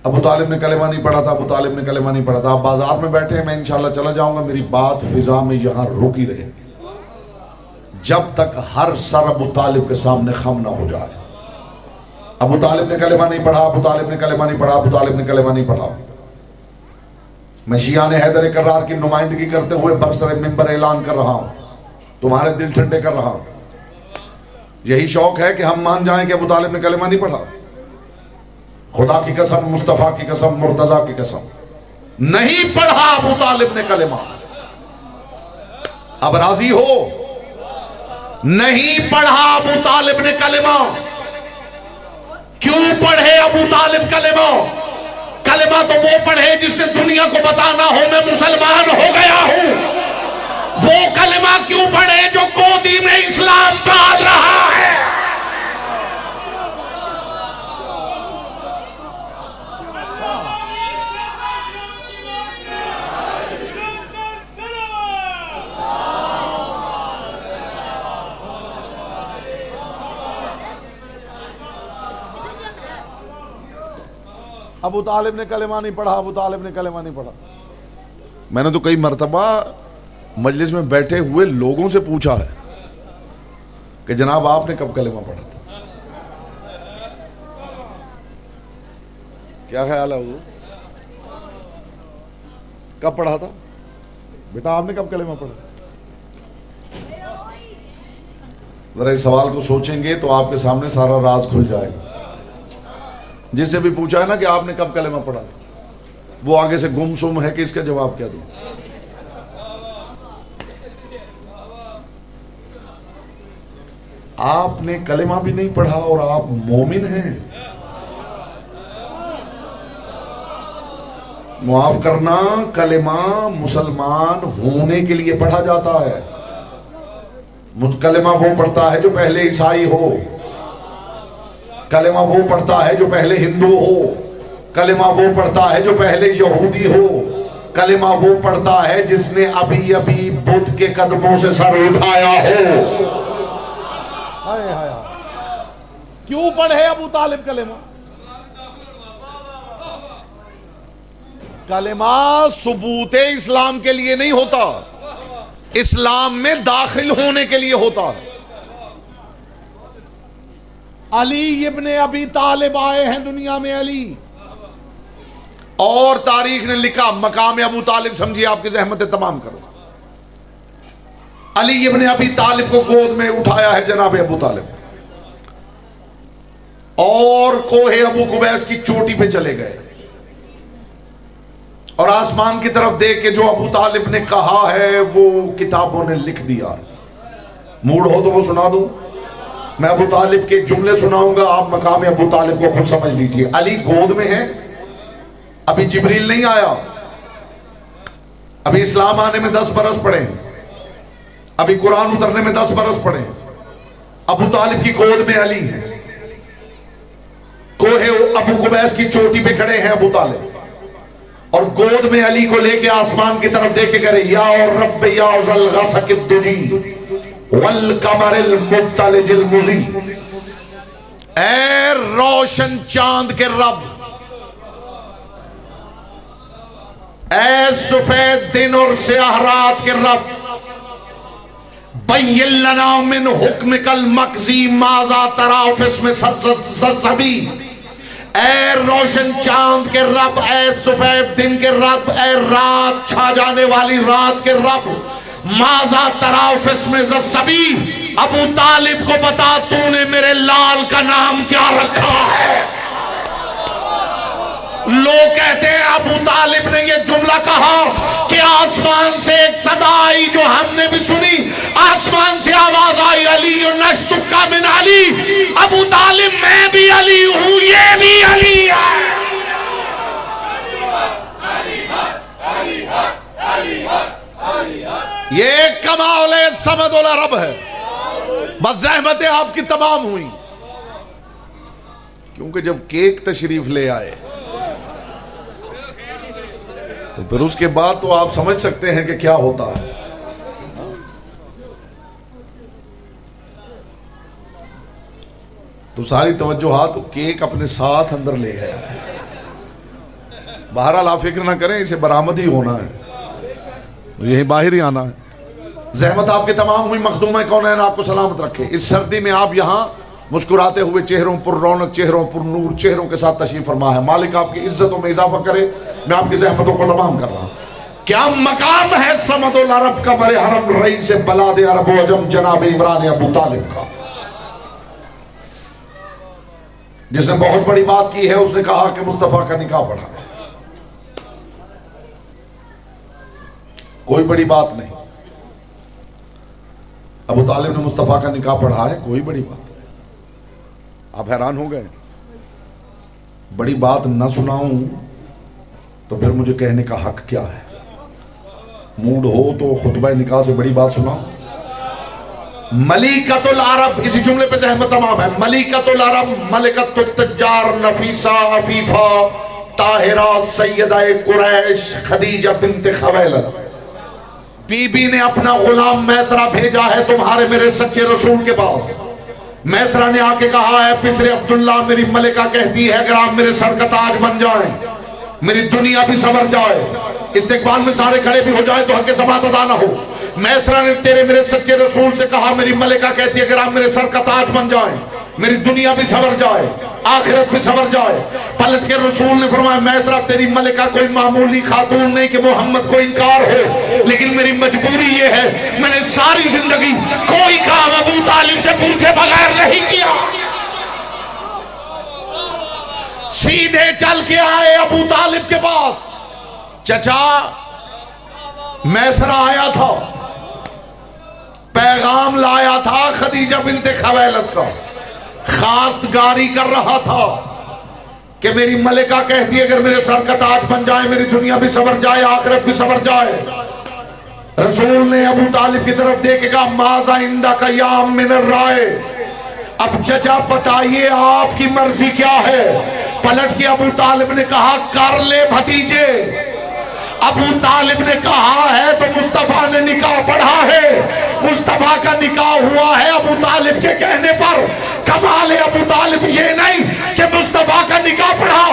अबू तालिब ने कलेमा नहीं पढ़ा था, अबू तालिब ने कलेमा नहीं पढ़ा था। आप बाजार में बैठे हैं, मैं इंशाल्लाह चला जाऊंगा, मेरी बात फिजा में यहां रुकी रहेगी जब तक हर सर अबू तालिब के सामने खम ना हो जाए। अबू तालिब ने कलेमा नहीं पढ़ा, अबू तालिब ने कलेमा नहीं पढ़ा, अबू तालिब ने कलेमा नहीं पढ़ा। मैं शियाने हैदर करार की नुमाइंदगी करते हुए बरसर मिंबर ऐलान कर रहा हूं, तुम्हारे दिल ठंडे कर रहा हूं। यही शौक है कि हम मान जाएं कि अबू तालिब ने कलेमा नहीं पढ़ा। खुदा की कसम, मुस्तफा की कसम, मुर्तजा की कसम, नहीं पढ़ा अबू तालिब ने कलेमा। अब राजी हो? नहीं पढ़ा अबू तालिब ने कलेमा। क्यों पढ़े अबू तालिब कलेमा? कलेमा तो वो पढ़े जिससे दुनिया को बताना हो मैं मुसलमान हो गया हूं। वो कलेमा क्यों पढ़े जो गोदी में इस्लाम पाल रहा है? अबू तालिब ने कलेमा नहीं पढ़ा, अबू तालिब ने कलेमा नहीं पढ़ा। मैंने तो कई मरतबा मजलिस में बैठे हुए लोगों से पूछा है कि जनाब आपने कब कलेमा पढ़ा था? क्या ख्याल है हुजूर, कब पढ़ा था? बेटा आपने कब कलेमा पढ़ा? जरा इस सवाल को सोचेंगे तो आपके सामने सारा राज खुल जाएगा। जिससे भी पूछा है ना कि आपने कब कलेमा पढ़ा, वो आगे से गुमसुम है कि इसका जवाब क्या दूं। आपने कलेमा भी नहीं पढ़ा और आप मोमिन हैं। माफ करना, कलेमा मुसलमान होने के लिए पढ़ा जाता है। कलेमा वो पढ़ता है जो पहले ईसाई हो, कलेमा वो पढ़ता है जो पहले हिंदू हो, कलेमा वो पढ़ता है जो पहले यहूदी हो, कलेमा वो पढ़ता है जिसने अभी अभी बुद्ध के कदमों से सर उठाया हो। हाय हाय, क्यों पढ़े अबू तालिब कलेमा? कलेमा सुबूते इस्लाम के लिए नहीं होता, इस्लाम में दाखिल होने के लिए होता है। अली इब्ने अबी तालिब आए हैं दुनिया में, अली, और तारीख ने लिखा मकाम अबू तालिब समझिए आपकी ज़हमतें तमाम करो। अली इब्ने अबी तालिब को गोद में उठाया है जनाब अबू तालिब, और कोहे अबू कुबैस की चोटी पे चले गए और आसमान की तरफ देख के जो अबू तालिब ने कहा है वो किताबों ने लिख दिया। मूड हो तो वो सुना दूं? मैं अबू तालिब के जुमले सुनाऊंगा, आप मकाम अबू तालिब को खुद समझ लीजिए। अली गोद में है, अभी जिब्रील नहीं आया, अभी इस्लाम आने में 10 बरस पड़े, अभी कुरान उतरने में 10 बरस पड़े। अबू तालिब की गोद में अली है, कोहे अबू कुबैस की चोटी पे खड़े हैं अबू तालिब, और गोद में अली को लेके आसमान की तरफ देखे करे या और रब या ज़ल गसकिद दुजी वल कमरिल मुत्तलिजिल मुज़ी, ऐ रोशन चांद के रब, ऐ सफेद दिन और स्याह रात के रब, बय्यिन लना मिन हुक्मिकल मक्ज़ी माज़ा तरा फिस्म सब्ज़ी, ऐ रोशन चांद के रब, ऐ सफेद दिन के रब, ऐ रात छा जाने वाली रात के रब, माजा तराफिस में ज़सबी, अबू तालिब को बता तूने मेरे लाल का नाम क्या रखा है? लोग कहते हैं अबू तालिब ने ये जुमला कहा कि आसमान से एक सदा आई जो हमने भी सुनी, आसमान से आवाज आई अली नश्तुका मिन अली, अबू तालिब मैं भी अली हूं, ये भी अली है। ये कमाल समदुल अरब है, बस ज़हमतें आपकी तमाम हुई, क्योंकि जब केक तशरीफ ले आए तो फिर उसके बाद तो आप समझ सकते हैं कि क्या होता है। तो सारी तवज्जोहात केक अपने साथ अंदर ले गया। बहरहाल आप फिक्र ना करें, इसे बरामद ही होना है, यही बाहर ही आना है। ज़हमत आपके तमाम हुई, मखदूम कौनैन आपको सलामत रखे। इस सर्दी में आप यहाँ मुस्कुराते हुए चेहरों पर रौनक, चेहरों पर नूर, चेहरों के साथ तशरीफ फरमा है। मालिक आपकी इज्जतों में इजाफा करे। मैं आपकी ज़हमतों को तमाम कर रहा हूँ। क्या मकाम है समदुल अरब का बड़े हरम रई से बलाद अरब अजम जनाब इमरान अबू तालिब का। जिसने बहुत बड़ी बात की है, उसने कहा कि मुस्तफा का निकाह पढ़ा है। कोई बड़ी बात नहीं, अबू तालिब ने मुस्तफा का निकाह पढ़ा है, कोई बड़ी बात नहीं। आप हैरान हो गए? बड़ी बात न सुनाऊं तो फिर मुझे कहने का हक क्या है? मूड हो तो खुतबा निकाह से बड़ी बात सुनाऊं। मलिकतुल अरब, इसी जुमले पे जहमत तमाम है। मलिकतुल अरब, मलिकतुत तज्जार, नफीसा, अफीफा, ताहिरा, सैयदा कुरैश, खदीजा बिन्त खवैलद। बीबी ने अपना गुलाम मैसरा भेजा है तुम्हारे मेरे सच्चे रसूल के पास। मैसरा ने आके कहा है, पिसरे अब्दुल्ला, मेरी मलिका कहती है अगर आप मेरे सर का ताज बन जाएं, मेरी दुनिया भी संवर जाए, इस्तेकबाल में सारे खड़े भी हो जाए तो हक समात अदा ना हो। मैसरा ने तेरे मेरे सच्चे रसूल से कहा, मेरी मलिका कहती है अगर आप मेरे सर का ताज बन जाएं, मेरी दुनिया भी संवर जाए, आखिरत भी संवर जाए। पलट के रसूल ने फरमाया, मैसरा तेरी मलिका कोई मामूली खातून नहीं कि मोहम्मद को इनकार हो, लेकिन मेरी मजबूरी ये है, मैंने सारी जिंदगी कोई काम अबू तालिब से पूछे बगैर नहीं किया। सीधे चल के आए अबू तालिब के पास। चचा, मैसरा आया था, पैगाम लाया था खदीजा बिन्ते खवैलद का, खास्तगारी कर रहा था कि मेरी मलिका कहती है अगर मेरे सर का ताज बन जाए, मेरी दुनिया भी संवर जाए, आखिरत भी संवर जाए। रसूल ने अबू तालिब की तरफ देखेगा, माजा इंदा का याम मिनर राय, अब चचा बताइए आपकी मर्जी क्या है। पलट के अबू तालिब ने कहा, कर ले भतीजे। अबू तालिब ने कहा है तो मुस्तफा ने निकाह पढ़ा है, मुस्तफा का निकाह हुआ है अबू तालिब के कहने पर। कमाल है अबू तालिब ये नहीं कि मुस्तफा का निकाह पढ़ा